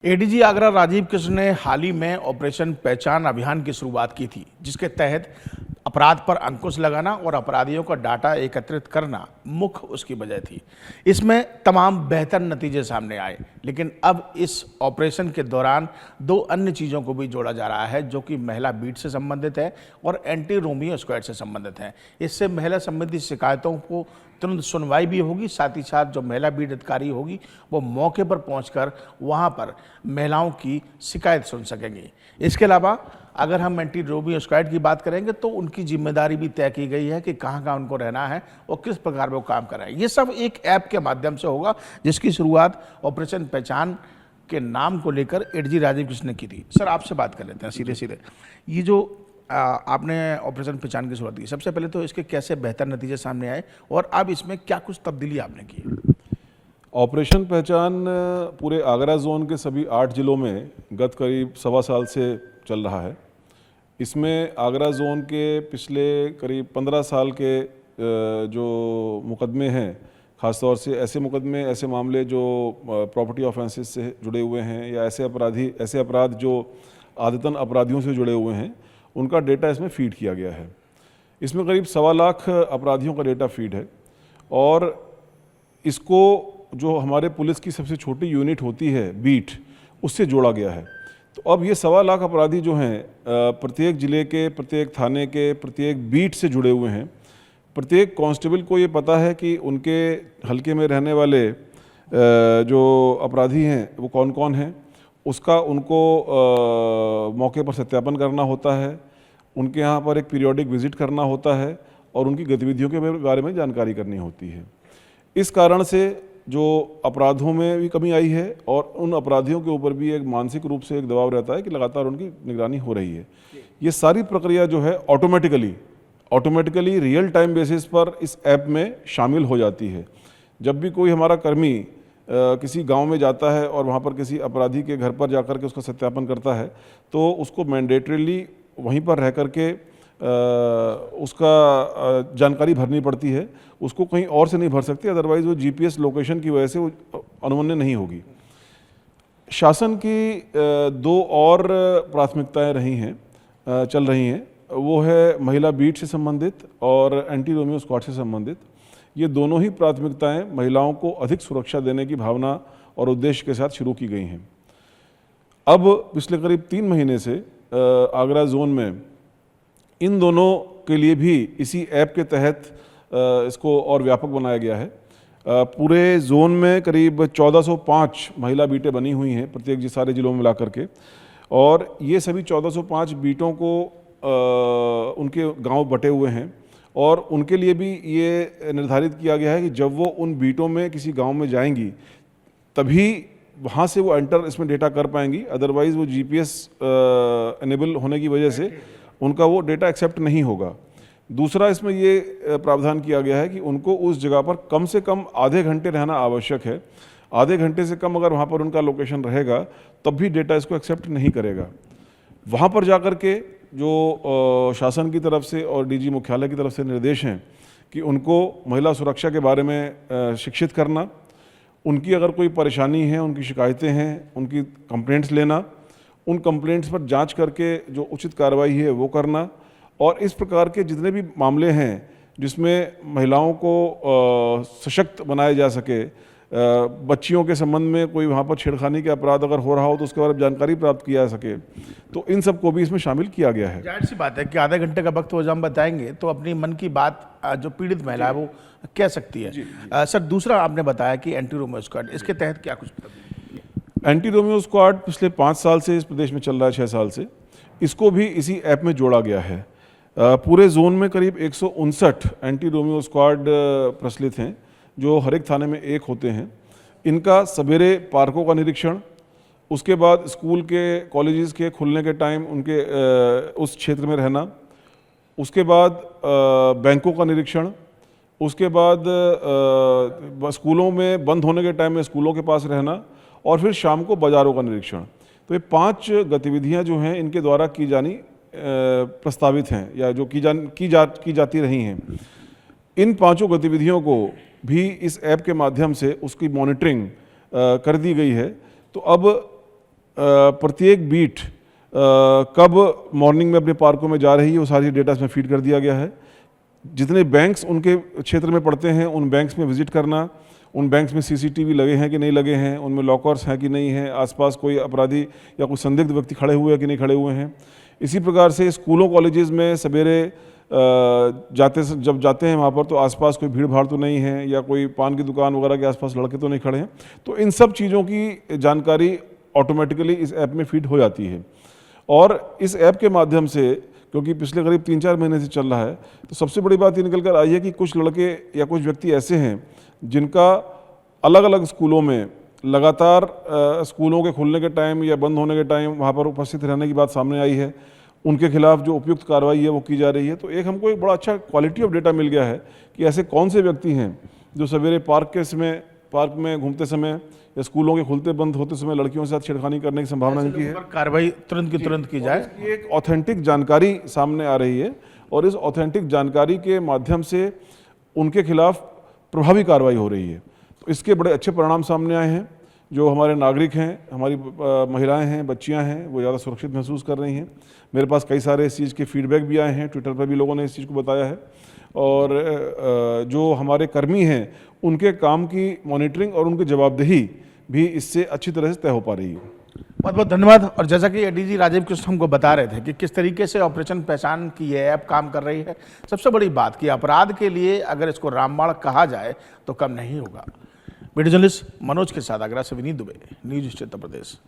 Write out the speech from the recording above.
ADG Agra Rajiv Krishna ने हाल ही में operation पहचान अभियान की शुरुआत की थी, जिसके तहत अपराध पर अंकुश लगाना और अपराधियों का डाटा एकत्रित करना मुख्य उसकी वजह थी। इसमें तमाम बेहतर नतीजे सामने आए, लेकिन अब इस ऑपरेशन के दौरान दो अन्य चीज़ों को भी जोड़ा जा रहा है, जो कि महिला बीट से संबंधित है और एंटी रोमियो स्क्वाड से संबंधित है। इससे महिला संबंधी शिकायतों को तुरंत सुनवाई भी होगी, साथ ही साथ जो महिला बीट अधिकारी होगी वो मौके पर पहुंचकर वहां पर महिलाओं की शिकायत सुन सकेंगी। इसके अलावा अगर हम एंटी रोमियो स्क्वाड की बात करेंगे तो उनकी जिम्मेदारी भी तय की गई है कि कहां कहां उनको रहना है और किस प्रकार वो काम कराएं। ये सब एक ऐप के माध्यम से होगा, जिसकी शुरुआत ऑपरेशन पहचान के नाम को लेकर एडीजी राजीव कृष्ण ने की थी। सर, आपसे बात कर लेते हैं सीधे सीधे। ये जो आपने ऑपरेशन पहचान की शुरुआत की, सबसे पहले तो इसके कैसे बेहतर नतीजे सामने आए और अब इसमें क्या कुछ तब्दीली आपने की? ऑपरेशन पहचान पूरे आगरा जोन के सभी 8 जिलों में गत करीब 1.25 साल से चल रहा है। इसमें आगरा जोन के पिछले करीब 15 साल के जो मुकदमे हैं, ख़ासतौर से ऐसे मुकदमे, ऐसे मामले जो प्रॉपर्टी ऑफेंसेस से जुड़े हुए हैं या ऐसे अपराध जो आदतन अपराधियों से जुड़े हुए हैं, उनका डेटा इसमें फीड किया गया है। इसमें करीब 1.25 लाख अपराधियों का डेटा फीड है और इसको जो हमारे पुलिस की सबसे छोटी यूनिट होती है बीट, उससे जोड़ा गया है। तो अब ये 1.25 लाख अपराधी जो हैं प्रत्येक ज़िले के, प्रत्येक थाने के, प्रत्येक बीट से जुड़े हुए हैं। प्रत्येक कांस्टेबल को ये पता है कि उनके हल्के में रहने वाले जो अपराधी हैं वो कौन कौन हैं। उसका उनको मौके पर सत्यापन करना होता है, उनके यहाँ पर एक पीरियोडिक विज़िट करना होता है और उनकी गतिविधियों के बारे में जानकारी करनी होती है। इस कारण से जो अपराधों में भी कमी आई है और उन अपराधियों के ऊपर भी एक मानसिक रूप से एक दबाव रहता है कि लगातार उनकी निगरानी हो रही है। ये सारी प्रक्रिया जो है ऑटोमेटिकली रियल टाइम बेसिस पर इस ऐप में शामिल हो जाती है। जब भी कोई हमारा कर्मी किसी गांव में जाता है और वहां पर किसी अपराधी के घर पर जाकर के उसका सत्यापन करता है, तो उसको मैंडेटरीली वहीं पर रह करके उसका जानकारी भरनी पड़ती है। उसको कहीं और से नहीं भर सकती, अदरवाइज़ वो जीपीएस लोकेशन की वजह से वो अनुमन्य नहीं होगी। शासन की दो और प्राथमिकताएं चल रही हैं, वो है महिला बीट से संबंधित और एंटी रोमियो स्क्वाड से संबंधित। ये दोनों ही प्राथमिकताएं महिलाओं को अधिक सुरक्षा देने की भावना और उद्देश्य के साथ शुरू की गई हैं। अब पिछले करीब 3 महीने से आगरा जोन में इन दोनों के लिए भी इसी ऐप के तहत इसको और व्यापक बनाया गया है। पूरे जोन में करीब 1405 महिला बीटें बनी हुई हैं प्रत्येक सारे जिलों में मिला करके, और ये सभी 1405 बीटों को उनके गांव बटे हुए हैं और उनके लिए भी ये निर्धारित किया गया है कि जब वो उन बीटों में किसी गांव में जाएंगी तभी वहाँ से वो एंटर इसमें डेटा कर पाएंगी, अदरवाइज़ वो जीपीएस एनेबल होने की वजह से उनका वो डेटा एक्सेप्ट नहीं होगा। दूसरा, इसमें ये प्रावधान किया गया है कि उनको उस जगह पर कम से कम आधे घंटे रहना आवश्यक है। आधे घंटे से कम अगर वहाँ पर उनका लोकेशन रहेगा तब भी डेटा इसको एक्सेप्ट नहीं करेगा। वहाँ पर जाकर के जो शासन की तरफ से और डीजी मुख्यालय की तरफ से निर्देश हैं कि उनको महिला सुरक्षा के बारे में शिक्षित करना, उनकी अगर कोई परेशानी है, उनकी शिकायतें हैं, उनकी कंप्लेंट्स लेना, उन कंप्लेंट्स पर जांच करके जो उचित कार्रवाई है वो करना, और इस प्रकार के जितने भी मामले हैं जिसमें महिलाओं को सशक्त बनाया जा सके, बच्चियों के संबंध में कोई वहाँ पर छेड़खानी के अपराध अगर हो रहा हो तो उसके बारे में जानकारी प्राप्त किया जा सके, तो इन सब को भी इसमें शामिल किया गया है। जाहिर सी बात है कि आधे घंटे का वक्त वो जब हम बताएंगे तो अपनी मन की बात जो पीड़ित महिला है वो कह सकती है। सर, दूसरा आपने बताया कि एंटी रोमियो स्क्वाड, इसके तहत क्या कुछ? एंटी रोमियो स्क्वाड पिछले 5 साल से इस प्रदेश में चल रहा है, 6 साल से। इसको भी इसी ऐप में जोड़ा गया है। पूरे जोन में करीब 159 एंटी रोमियो स्क्वाड प्रचलित हैं, जो हर एक थाने में एक होते हैं। इनका सवेरे पार्कों का निरीक्षण, उसके बाद स्कूल के, कॉलेजेस के खुलने के टाइम उनके उस क्षेत्र में रहना, उसके बाद बैंकों का निरीक्षण, उसके बाद स्कूलों में बंद होने के टाइम में स्कूलों के पास रहना, और फिर शाम को बाज़ारों का निरीक्षण। तो ये 5 गतिविधियां जो हैं इनके द्वारा की जानी प्रस्तावित हैं या जो की जाती रही हैं। इन 5 गतिविधियों को भी इस ऐप के माध्यम से उसकी मॉनिटरिंग कर दी गई है। तो अब प्रत्येक बीट कब मॉर्निंग में अपने पार्कों में जा रही है वो सारी डेटा इसमें फीड कर दिया गया है। जितने बैंक्स उनके क्षेत्र में पड़ते हैं उन बैंक्स में विजिट करना, उन बैंक्स में सीसीटीवी लगे हैं कि नहीं लगे हैं, उनमें लॉकर्स हैं कि नहीं हैं, आसपास कोई अपराधी या कोई संदिग्ध व्यक्ति खड़े हुए हैं कि नहीं खड़े हुए हैं। इसी प्रकार से स्कूलों कॉलेजेस में सवेरे जब जाते हैं वहाँ पर तो आसपास कोई भीड़ भाड़ तो नहीं है या कोई पान की दुकान वगैरह के आसपास लड़के तो नहीं खड़े हैं। तो इन सब चीज़ों की जानकारी ऑटोमेटिकली इस ऐप में फीड हो जाती है। और इस ऐप के माध्यम से, क्योंकि पिछले करीब 3-4 महीने से चल रहा है, तो सबसे बड़ी बात ये निकल कर आई है कि कुछ लड़के या कुछ व्यक्ति ऐसे हैं जिनका अलग अलग स्कूलों में लगातार स्कूलों के खुलने के टाइम या बंद होने के टाइम वहाँ पर उपस्थित रहने की बात सामने आई है। उनके खिलाफ जो उपयुक्त कार्रवाई है वो की जा रही है। तो एक हमको एक बड़ा अच्छा क्वालिटी ऑफ डेटा मिल गया है कि ऐसे कौन से व्यक्ति हैं जो सवेरे पार्क में घूमते समय या स्कूलों के खुलते बंद होते समय लड़कियों के साथ छेड़खानी करने की संभावना इनकी है। कार्रवाई तुरंत की तुरंत की जाए। इसकी एक ऑथेंटिक जानकारी सामने आ रही है और इस ऑथेंटिक जानकारी के माध्यम से उनके खिलाफ प्रभावी कार्रवाई हो रही है। तो इसके बड़े अच्छे परिणाम सामने आए हैं। जो हमारे नागरिक हैं, हमारी महिलाएं हैं, बच्चियां हैं, वो ज़्यादा सुरक्षित महसूस कर रही हैं। मेरे पास कई सारे इस चीज़ के फीडबैक भी आए हैं, ट्विटर पर भी लोगों ने इस चीज़ को बताया है। और जो हमारे कर्मी हैं उनके काम की मॉनिटरिंग और उनकी जवाबदेही भी इससे अच्छी तरह से तय हो पा रही है। बहुत बहुत धन्यवाद। और जैसा कि एडीजी राजीव कृष्ण हमको बता रहे थे कि किस तरीके से ऑपरेशन पहचान की ये ऐप काम कर रही है। सबसे बड़ी बात कि अपराध के लिए अगर इसको रामबाण कहा जाए तो कम नहीं होगा। वीडियो जर्नलिस्ट मनोज के साथ आगरा से विनीत दुबे, न्यूज़ 18 उत्तर प्रदेश।